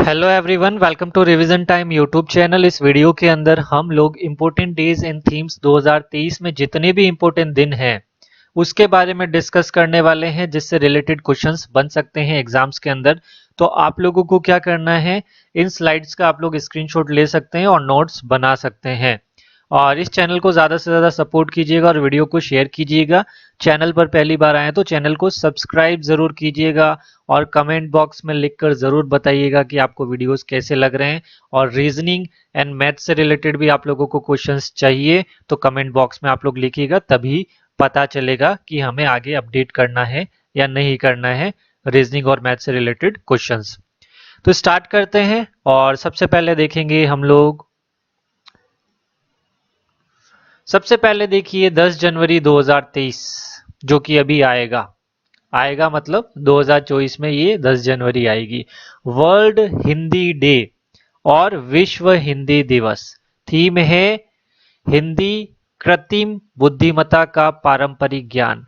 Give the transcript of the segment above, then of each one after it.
Hello everyone, welcome to revision time YouTube channel. इस video के अंदर हम लोग इम्पोर्टेंट डेज एंड थीम्स 2023 में जितने भी इम्पोर्टेंट दिन हैं उसके बारे में डिस्कस करने वाले हैं, जिससे रिलेटेड क्वेश्चंस बन सकते हैं एग्जाम्स के अंदर। तो आप लोगों को क्या करना है, इन स्लाइड्स का आप लोग स्क्रीनशॉट ले सकते हैं और नोट्स बना सकते हैं। और इस चैनल को ज़्यादा से ज़्यादा सपोर्ट कीजिएगा और वीडियो को शेयर कीजिएगा। चैनल पर पहली बार आए तो चैनल को सब्सक्राइब ज़रूर कीजिएगा और कमेंट बॉक्स में लिखकर ज़रूर बताइएगा कि आपको वीडियोस कैसे लग रहे हैं। और रीजनिंग एंड मैथ से रिलेटेड भी आप लोगों को क्वेश्चंस चाहिए तो कमेंट बॉक्स में आप लोग लिखिएगा, तभी पता चलेगा कि हमें आगे अपडेट करना है या नहीं करना है रीजनिंग और मैथ से रिलेटेड क्वेश्चंस। तो स्टार्ट करते हैं और सबसे पहले देखेंगे हम लोग। सबसे पहले देखिए 10 जनवरी 2023 जो कि अभी आएगा मतलब 2024 में ये 10 जनवरी आएगी। वर्ल्ड हिंदी डे और विश्व हिंदी दिवस। थीम है हिंदी कृत्रिम बुद्धिमत्ता का पारंपरिक ज्ञान।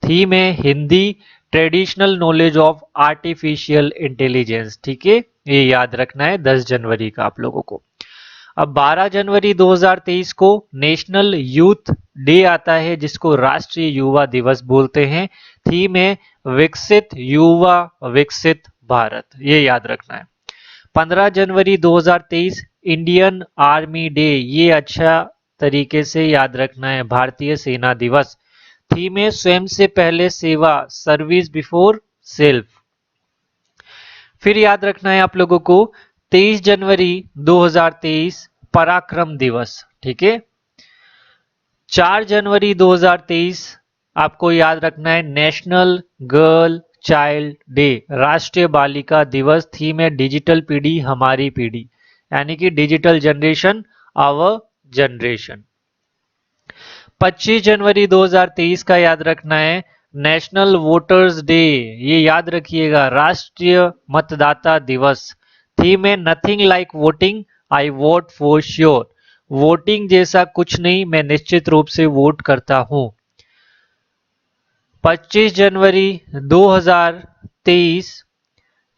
थीम है Hindi traditional knowledge of artificial intelligence. ठीक है, ये याद रखना है 10 जनवरी का आप लोगों को। अब 12 जनवरी 2023 को नेशनल यूथ डे आता है, जिसको राष्ट्रीय युवा दिवस बोलते हैं। थीम है विकसित युवा विकसित भारत, ये याद रखना है। 15 जनवरी 2023 इंडियन आर्मी डे, ये अच्छा तरीके से याद रखना है, भारतीय सेना दिवस। थीम है स्वयं से पहले सेवा, सर्विस बिफोर सेल्फ। फिर याद रखना है आप लोगों को 23 जनवरी 2023 पराक्रम दिवस। ठीक है, 4 जनवरी 2023 आपको याद रखना है नेशनल गर्ल चाइल्ड डे, राष्ट्रीय बालिका दिवस। थीम है डिजिटल पीढ़ी हमारी पीढ़ी, यानी कि डिजिटल जनरेशन आवर जनरेशन। 25 जनवरी 2023 का याद रखना है नेशनल वोटर्स डे, ये याद रखिएगा, राष्ट्रीय मतदाता दिवस। थीम है nothing like voting, I vote for sure, voting जैसा कुछ नहीं, मैं निश्चित रूप से वोट करता हूं। 25 जनवरी 2023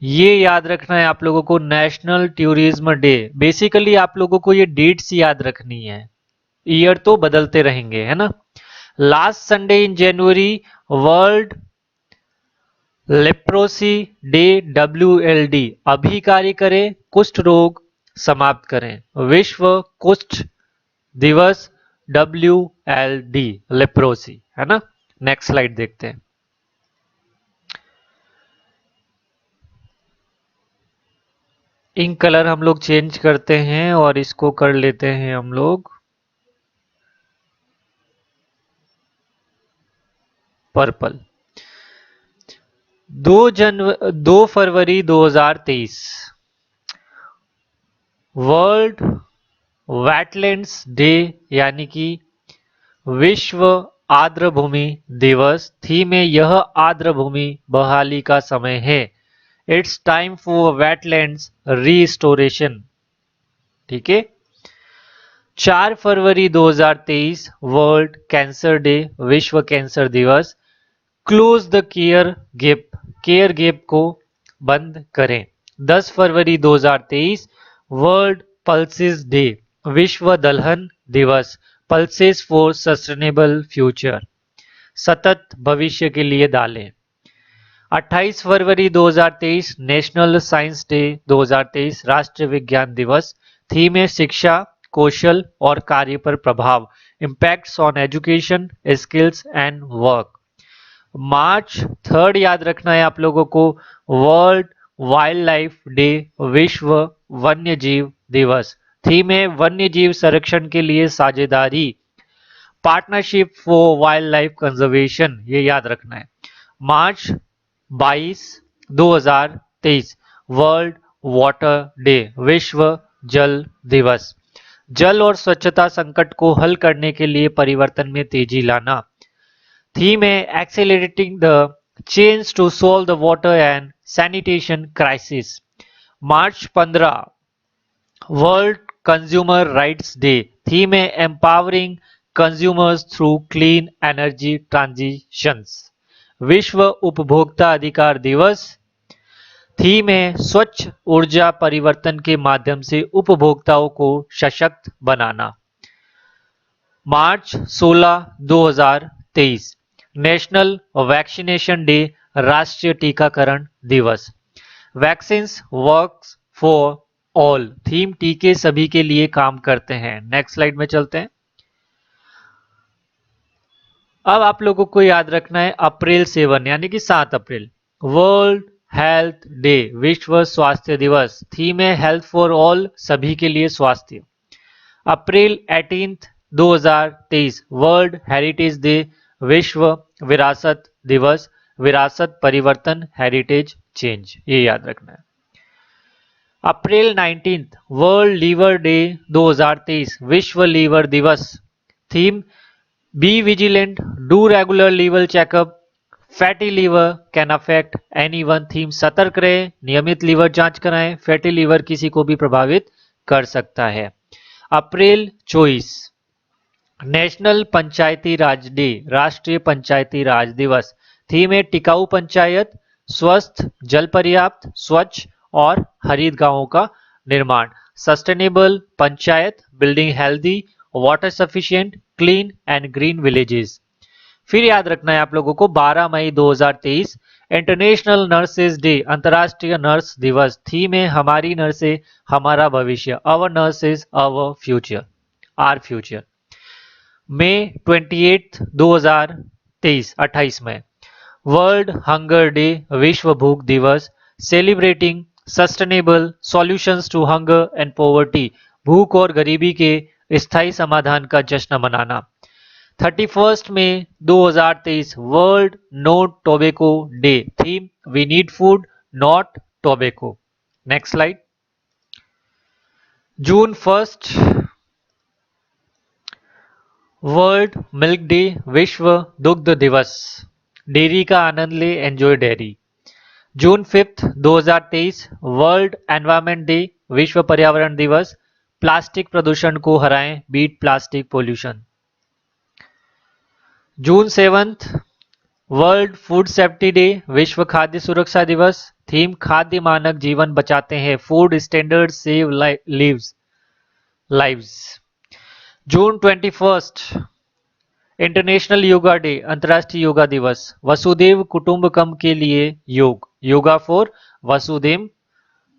ये याद रखना है आप लोगों को नेशनल टूरिज्म डे। बेसिकली आप लोगों को ये डेट्स याद रखनी है, ईयर तो बदलते रहेंगे, है ना। लास्ट संडे इन जनवरी वर्ल्ड लेप्रोसी डे, WLD, अभी कार्य करें कुष्ठ रोग समाप्त करें, विश्व कुष्ठ दिवस, WLD, लेप्रोसी, है ना। नेक्स्ट स्लाइड देखते हैं। इंक कलर हम लोग चेंज करते हैं और इसको कर लेते हैं हम लोग पर्पल। 2 फरवरी 2023 वर्ल्ड वेटलैंड्स डे, यानी कि विश्व आर्द्रभूमि दिवस। थीम में यह आर्द्रभूमि बहाली का समय है, it's time for wetlands restoration. ठीक है। 4 फरवरी 2023 वर्ल्ड कैंसर डे, विश्व कैंसर दिवस। क्लोज द केयर गैप को बंद करें। 10 फरवरी 2023 वर्ल्ड पल्सेस डे, विश्व दलहन दिवस, पल्सेस फॉर सस्टेनेबल फ्यूचर, सतत भविष्य के लिए दालें। 28 फरवरी 2023 नेशनल साइंस डे 2023, राष्ट्रीय विज्ञान दिवस। थीम है शिक्षा कौशल और कार्य पर प्रभाव, impacts on education skills and work. March 3 याद रखना है आप लोगों को वर्ल्ड वाइल्ड लाइफ डे, विश्व वन्य जीव दिवस। थीम है वन्य जीव संरक्षण के लिए साझेदारी, partnership for wild life conservation, ये याद रखना है। मार्च 22 2023 वर्ल्ड वाटर डे, विश्व जल दिवस। जल और स्वच्छता संकट को हल करने के लिए परिवर्तन में तेजी लाना। थीम है accelerating the change to solve the water and sanitation crisis. March 15 World Consumer Rights Day, theme है empowering consumers through clean energy transitions, विश्व उपभोक्ता अधिकार दिवस। थीम है स्वच्छ ऊर्जा परिवर्तन के माध्यम से उपभोक्ताओं को सशक्त बनाना। मार्च 16, 2023 नेशनल वैक्सीनेशन डे, राष्ट्रीय टीकाकरण दिवस। Vaccines works for all, theme टीके सभी के लिए काम करते हैं। नेक्स्ट स्लाइड में चलते हैं। अब आप लोगों को याद रखना है अप्रैल 7 यानी कि 7 अप्रैल वर्ल्ड हेल्थ डे, विश्व स्वास्थ्य दिवस। थीम है हेल्थ फॉर ऑल, सभी के लिए स्वास्थ्य। अप्रैल 18, 2023 वर्ल्ड हेरिटेज डे, विश्व विरासत दिवस। विरासत परिवर्तन, हेरिटेज चेंज, ये याद रखना है। अप्रैल 19 वर्ल्ड लीवर डे 2023, विश्व लीवर दिवस। Theme be vigilant, do regular liver checkup, fatty liver can affect anyone. Theme सतर्क रहे, नियमित लीवर जांच कराएं, फैटी लीवर किसी को भी प्रभावित कर सकता है। अप्रैल 24 नेशनल पंचायती राज डे, राष्ट्रीय पंचायती राज दिवस। थीम है टिकाऊ पंचायत, स्वस्थ, जल पर्याप्त, स्वच्छ और हरित गांवों का निर्माण। Sustainable panchayat, building healthy, water sufficient, clean and green villages. फिर याद रखना है आप लोगों को 12 मई 2023 इंटरनेशनल नर्सेज डे, अंतर्राष्ट्रीय नर्स दिवस। थीम है हमारी नर्सें हमारा भविष्य, our nurses our future, our future. मई 28, 2023 28 में वर्ल्ड हंगर डे, विश्व भूख दिवस। Celebrating sustainable solutions to hunger and poverty, भूख और गरीबी के स्थायी समाधान का जश्न मनाना। 31 मई 2023 world no tobacco day, theme we need food not tobacco. Next slide. June 1 world milk day, विश्व दुग्ध दिवस। डेयरी का आनंद ले, enjoy dairy. June 5, 2023 world environment day, विश्व पर्यावरण दिवस। प्लास्टिक प्रदूषण को हराएं, beat plastic pollution. June 7 world food safety day, विश्व खाद्य सुरक्षा दिवस। थीम खाद्य मानक जीवन बचाते हैं, food standard save lives. June 21 International Yoga Day, अंतर्राष्ट्रीय योगा दिवस। वसुदेव कुटुंबकम के लिए योग, योगा फॉर वसुदेव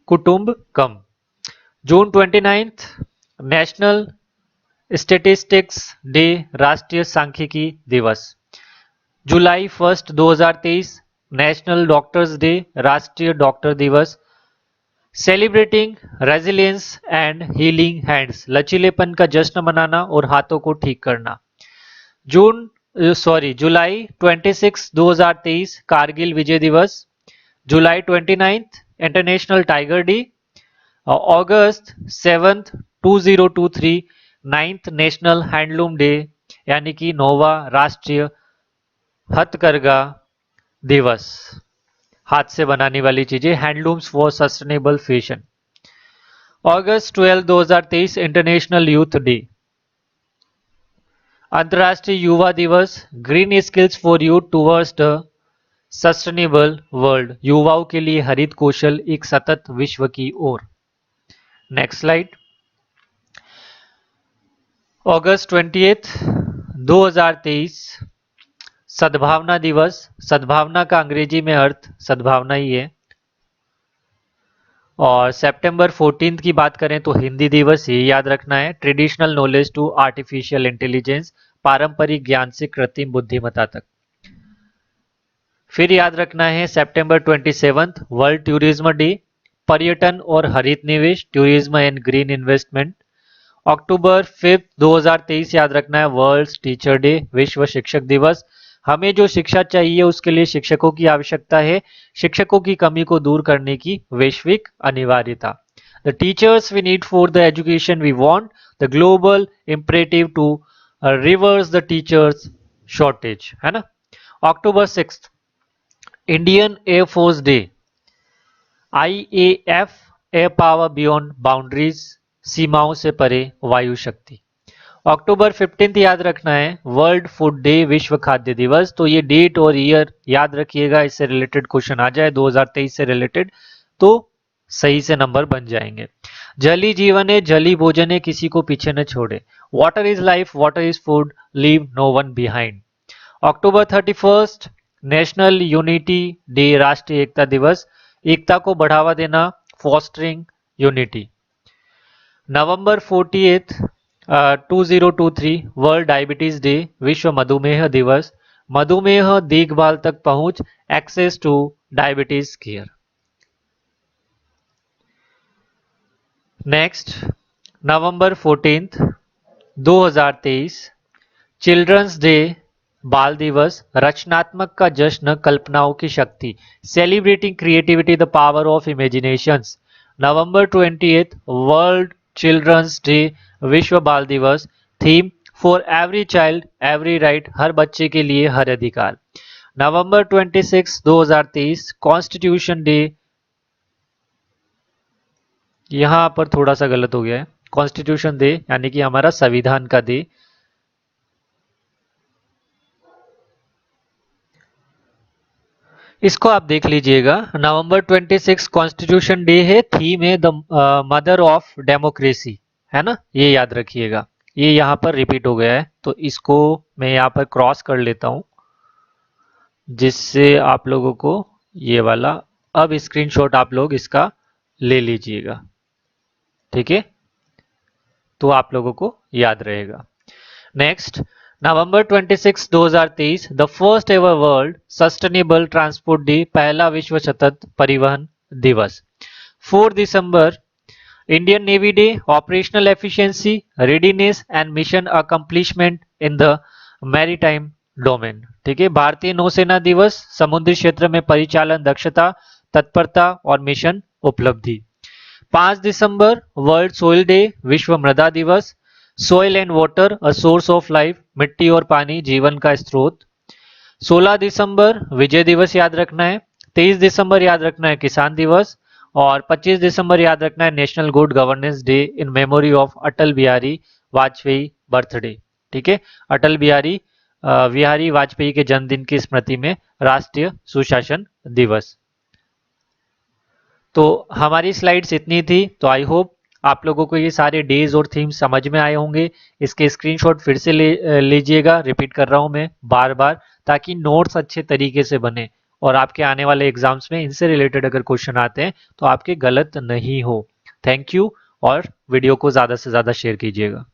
कुटुंबकम। जून 29 नेशनल स्टैटिस्टिक्स डे, राष्ट्रीय सांख्यिकी दिवस। जुलाई 1, 2023 नेशनल डॉक्टर्स डे, राष्ट्रीय डॉक्टर दिवस। Celebrating resilience and healing hands, लचीलेपन का जश्न मनाना और हाथों को ठीक करना। जुलाई 26, 2023 कारगिल विजय दिवस। जुलाई 29 इंटरनेशनल टाइगर डे। अगस्त 7, 2023 9th नेशनल हैंडलूम डे, यानी कि 9वां राष्ट्रीय हथकरघा दिवस। हाथ से बनाने वाली चीजें, handlooms for sustainable fashion. August 12, 2023 international youth day. अंतर्राष्ट्रीय युवा दिवस, green skills for youth towards the sustainable world, युवाओं के लिए हरित कौशल एक सतत विश्व की ओर। Next slide. अगस्त 20, 2023 सद्भावना दिवस। सद्भावना का अंग्रेजी में अर्थ सद्भावना ही है। और सितंबर 14 की बात करें तो हिंदी दिवस, ये याद रखना है। Traditional knowledge to artificial intelligence, पारंपरिक ज्ञान से कृत्रिम बुद्धिमत्ता तक। फिर याद रखना है सितंबर 27 वर्ल्ड टूरिज्म डे, पर्यटन और हरित निवेश, टूरिज्म एंड ग्रीन इन्वेस्टमेंट। अक्टूबर 5, 2023 याद रखना है वर्ल्ड टीचर डे, विश्व शिक्षक दिवस। हमें जो शिक्षा चाहिए उसके लिए शिक्षकों की आवश्यकता है, शिक्षकों की कमी को दूर करने की वैश्विक अनिवार्यता। The teachers we need for the education we want, the global imperative to reverse the teachers shortage, है ना। October 6 Indian air force day, IAF air power beyond boundaries, सीमाओं से परे वायु शक्ति। अक्टूबर 15 याद रखना है वर्ल्ड फूड डे, विश्व खाद्य दिवस। तो ये डेट और ईयर याद रखिएगा, इससे रिलेटेड क्वेश्चन आ जाए 2023 से रिलेटेड। तो सही से नंबर बन जाएंगे। जल ही जीवन है, जल ही भोजन है, किसी को पीछे न छोड़े। Water is life, water is food, leave no one behind. अक्टूबर 31st नेशनल यूनिटी डे, राष्ट्रीय एकता दिवस, एकता को बढ़ावा देना, फॉस्टरिंग यूनिटी। नवंबर 48 2023 वर्ल्ड डायबिटीज डे, विश्व मधुमेह दिवस, मधुमेह देखभाल तक पहुंच, access to diabetes care. Next, नवंबर 14 2023 चिल्ड्रंस डे, बाल दिवस, रचनात्मक का जश्न, कल्पनाओं की शक्ति, celebrating creativity the power of imaginations. नवंबर 28 वर्ल्ड चिल्ड्रंस डे, विश्व बाल दिवस, theme for every child every right, हर बच्चे के लिए हर अधिकार। नवंबर 26 2023 कॉन्स्टिट्यूशन डे, यहां पर थोड़ा सा गलत हो गया है, कॉन्स्टिट्यूशन डे यानी कि हमारा संविधान का डे। इसको आप देख लीजिएगा, नवंबर 26 कॉन्स्टिट्यूशन डे है, थीम है द मदर ऑफ डेमोक्रेसी, है ना, ये याद रखिएगा। ये यहाँ पर रिपीट हो गया है, तो इसको मैं यहाँ पर क्रॉस कर लेता हूँ, जिससे आप लोगों को ये वाला अब स्क्रीनशॉट आप लोग इसका ले लीजिएगा, ठीक है, तो आप लोगों को याद रहेगा। नेक्स्ट, नवंबर 26 2023 the first ever World Sustainable Transport Day, पहला विश्व सतत परिवहन दिवस। 4 दिसंबर Indian Navy Day, operational efficiency, readiness and mission accomplishment in the maritime domain, ठीक है। भारतीय नौसेना दिवस, समुद्री क्षेत्र में परिचालन दक्षता, तत्परता और मिशन उपलब्धि। 5 दिसंबर वर्ल्ड सोइल डे, विश्व मृदा दिवस, soil and water a source of life, मिट्टी और पानी जीवन का स्रोत। 16 दिसंबर विजय दिवस याद रखना है। 23 दिसंबर याद रखना है किसान दिवस, और 25 दिसंबर याद रखना है national good governance day in memory of Atal Bihari Vajpayee birthday, ठीक है। अटल बिहारी वाजपेयी के जन्मदिन की स्मृति में राष्ट्रीय सुशासन दिवस। तो हमारी स्लाइड्स इतनी थी, तो आई होप आप लोगों को ये सारे डेज और थीम्स समझ में आए होंगे। इसके स्क्रीनशॉट फिर से लीजिएगा, रिपीट कर रहा हूं मैं बार बार, ताकि नोट्स अच्छे तरीके से बने और आपके आने वाले एग्जाम्स में इनसे रिलेटेड अगर क्वेश्चन आते हैं तो आपके गलत नहीं हो। थैंक यू, और वीडियो को ज़्यादा से ज़्यादा शेयर कीजिएगा।